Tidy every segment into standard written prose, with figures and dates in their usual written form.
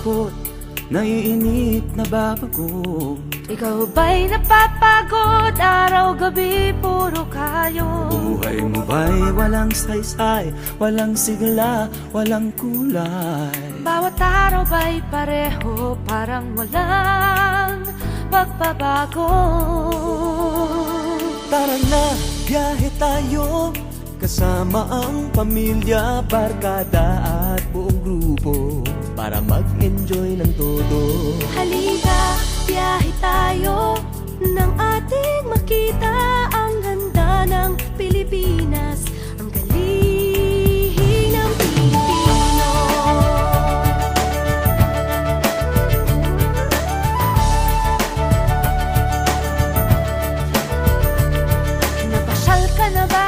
takot, naiinip, nababago. Ikaw ba'y napapagod? Araw-gabi, puro kayo. Buhay mo ba'y walang saysay, walang sigla, walang kulay? Bawat araw ba'y pareho, parang walang pagbabago? Tara na, biyahe tayo, kasama ang pamilya, barkada at buong grupo, para mag-enjoy ng todo. Halika, biyahe tayo, nang ating makita ang ganda ng Pilipinas, ang galing ng Pilipino. Napasyal ka na ba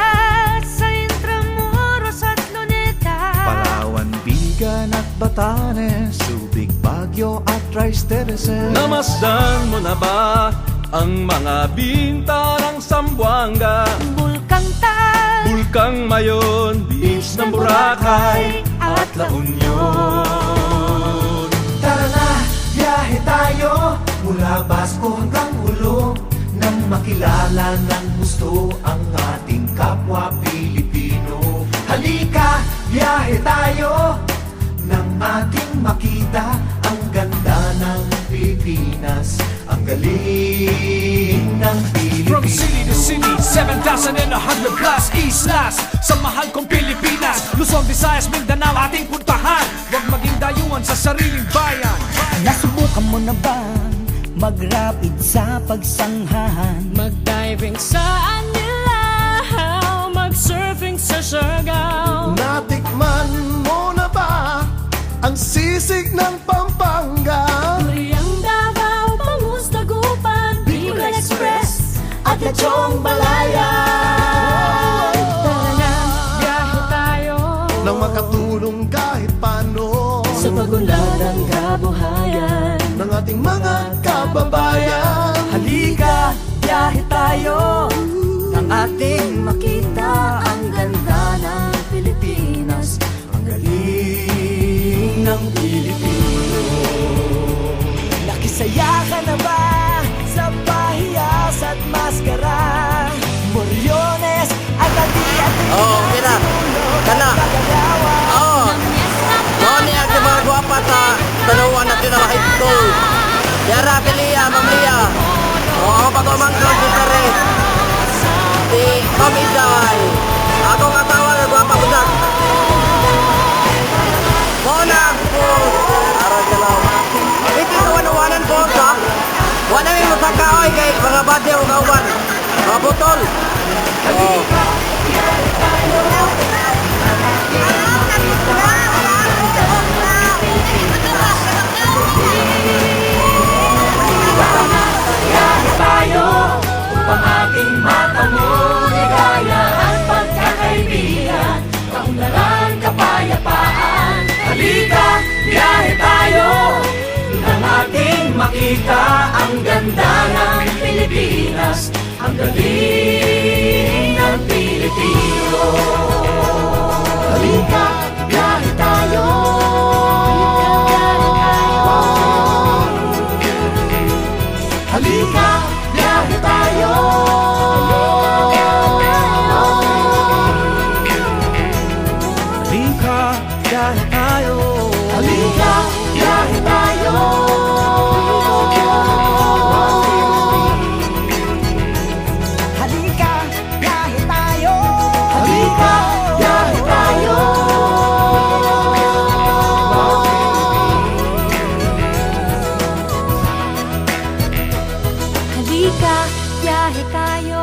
sa Intramuros at Luneta? Palawan, Bigan at Batanes, Subic, Baguio at Rice Terraces. Namasdan mo na ba ang mga binta ng Zamboanga, Bulkang Tal, Bulkang Mayon, Beach ng Boracay at La Union? Tara na, biyahe tayo, mula Basco hanggang Ulo, nang makilala ng gusto ang ating kapwa Pilipino. Halika, biyahe tayo, nang ating makita ang ganda ng Pilipinas, ang galing ng Pilipino. From city to city, 7,100 plus islas sa mahal kong Pilipinas. Luzon, Visayas, Mindanao ating puntahan. Huwag maging dayuhan sa sariling bayan. Nasubukan mo na bang mag-rapid sa pagsanghahan? Mag-diving sa Anilaw, mag-surfing sa Siargao. Natikman mo na ba ang sisig ng Pampanga? Turiang Davao, Bangus, Dagupan, Bicol Express at Lechong Balayan. Tara na, biyahe tayo Nang makatulong kahit paano sa pagunlad ng kabuhayan ng ating mga kababayan. Halika, biyahe tayo, nang ating makita ang ganda ng Pilipinas, ang galing ng Pilipino. Nakisaya ka na ba sa pahiyas at maskara? Moriones at ati-ati. Kira. Kana. Ni ang mga guwapa sa Tanawan National High School. Yara Belia, Mamlia. Ako pagumangkot si Sari. Si Tom Isay. Akong asawa na guwapa budak. Mona po. Araw salaw. Iti kawanuwanan po sa. Wala may masakaoy kay mga badya o kauban. Mga butol. Makita ang ganda ng Pilipinas, ang galing ng Pilipino. Halika, biyahe tayo. Halika, biyahe tayo. Halika, biyahe tayo. Halika, biyahe tayo. Halika, biyahe tayo.